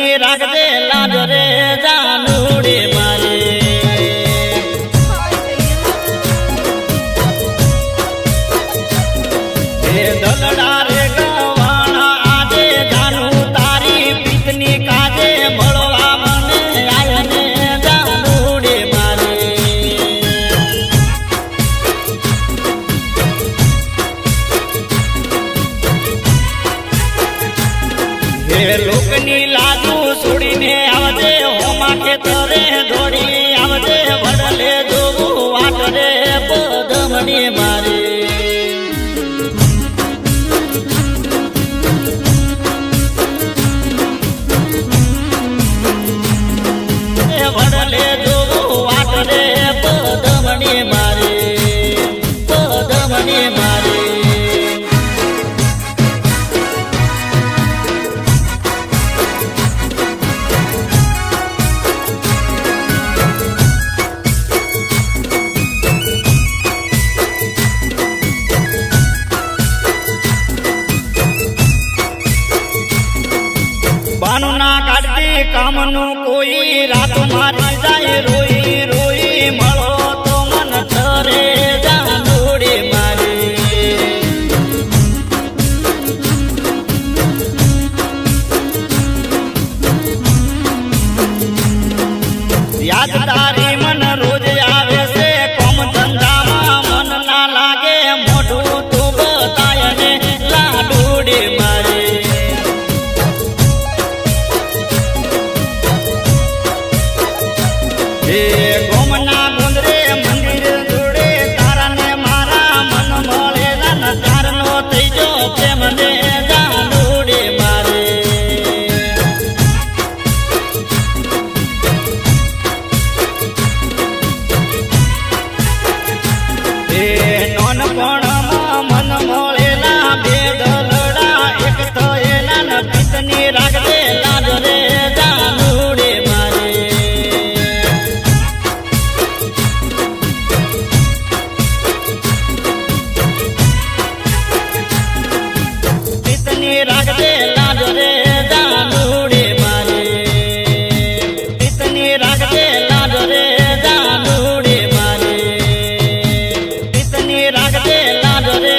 પિતની રાખજે લાજ રે જાનુડી મારી હે દલડા રે ગવાણા આજે જાનુ તારી પિતની કાજે મળવા મને આયને જાનુડી મારી હે લોકની લાજુ છોડીને આવજે હોમા ખેતરે દોડી આવજે વડલે જોવું વાટ રે પદમણી મારી વડલે જોવું વાટ રે પદમણી મારી પદમણી મારી બાનું ના કાઢતી કામનું કોઈ રાત મારી જાય રોઈ રોઈ મળો તો મન ઠરે જાનુડી મારી યાદ તારી મન રોજ આવે છે કોમ ધંધામાં મન ના લાગે મોઢું તું બતાય ને લાડુડી મારી ગોમના ગુંદરે મંદિર જોડે તારા ને મારા મન મળેલા ન તારનો થઈ જો પ્રેમ ને જાનુડી મારી નોનપણમાં મન મળેલા બે દલડા એક થયેલા ન પિતની રાખજે લાજ રે જાનુડી મારી પિતની રાખજે લાજ રે જાનુડી મારી પિતની રાખજે લાજ રે જાનુડી મારી પિતની રાખજે લાજ રે